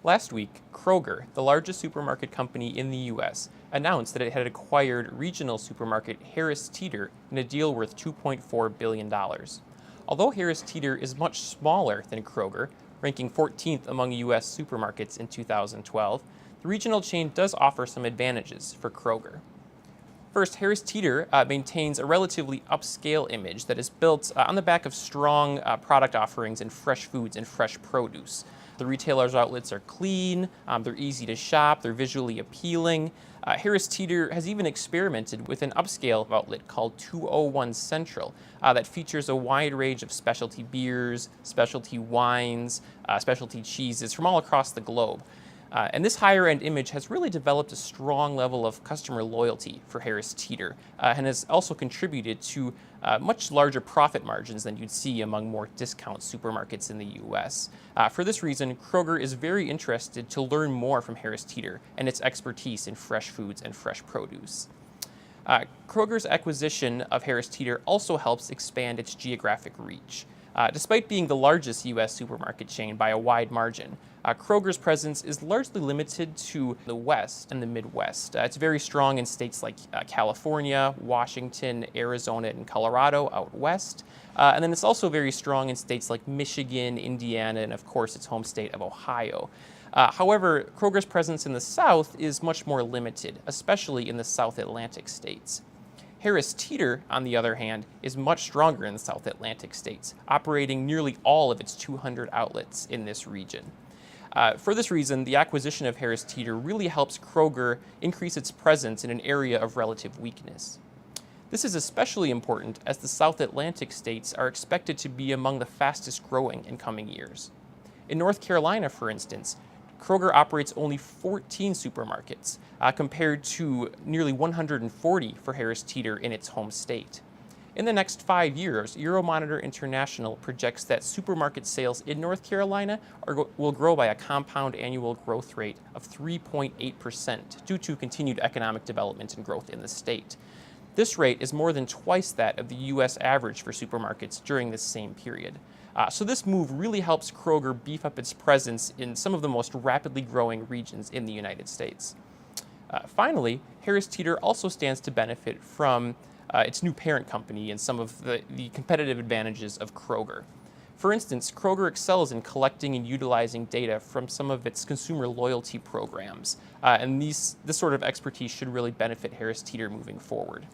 Last week, Kroger, the largest supermarket company in the U.S., announced that it had acquired regional supermarket Harris Teeter in a deal worth $2.4 billion. Although Harris Teeter is much smaller than Kroger, ranking 14th among U.S. supermarkets in 2012, the regional chain does offer some advantages for Kroger. First, Harris Teeter maintains a relatively upscale image that is built on the back of strong product offerings in fresh foods and fresh produce. The retailer's outlets are clean, they're easy to shop, they're visually appealing. Harris Teeter has even experimented with an upscale outlet called 201 Central that features a wide range of specialty beers, specialty wines, specialty cheeses from all across the globe. And this higher-end image has really developed a strong level of customer loyalty for Harris Teeter and has also contributed to much larger profit margins than you'd see among more discount supermarkets in the U.S. For this reason, Kroger is very interested to learn more from Harris Teeter and its expertise in fresh foods and fresh produce. Kroger's acquisition of Harris Teeter also helps expand its geographic reach. Despite being the largest U.S. supermarket chain by a wide margin, Kroger's presence is largely limited to the West and the Midwest. It's very strong in states like California, Washington, Arizona, and Colorado out west. And then it's also very strong in states like Michigan, Indiana, and of course its home state of Ohio. However, Kroger's presence in the South is much more limited, especially in the South Atlantic states. Harris Teeter, on the other hand, is much stronger in the South Atlantic states, operating nearly all of its 200 outlets in this region. For this reason, the acquisition of Harris Teeter really helps Kroger increase its presence in an area of relative weakness. This is especially important as the South Atlantic states are expected to be among the fastest growing in coming years. In North Carolina, for instance, Kroger operates only 14 supermarkets, compared to nearly 140 for Harris Teeter in its home state. In the next 5 years, Euromonitor International projects that supermarket sales in North Carolina will grow by a compound annual growth rate of 3.8% due to continued economic development and growth in the state. This rate is more than twice that of the U.S. average for supermarkets during this same period. So this move really helps Kroger beef up its presence in some of the most rapidly growing regions in the United States. Finally, Harris Teeter also stands to benefit from its new parent company and some of the competitive advantages of Kroger. For instance, Kroger excels in collecting and utilizing data from some of its consumer loyalty programs, and this sort of expertise should really benefit Harris Teeter moving forward.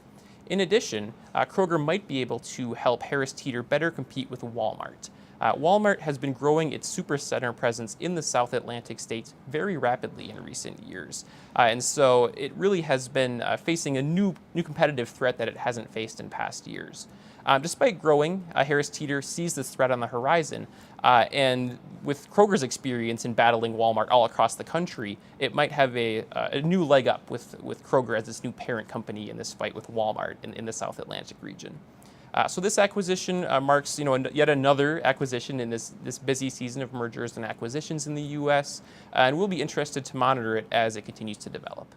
In addition, Kroger might be able to help Harris Teeter better compete with Walmart. Walmart has been growing its supercenter presence in the South Atlantic states very rapidly in recent years. And so it really has been facing a new competitive threat that it hasn't faced in past years. Despite growing, Harris Teeter sees this threat on the horizon, and with Kroger's experience in battling Walmart all across the country, it might have a new leg up with Kroger as its new parent company in this fight with Walmart in the South Atlantic region. So this acquisition marks, yet another acquisition in this busy season of mergers and acquisitions in the U.S., and we'll be interested to monitor it as it continues to develop.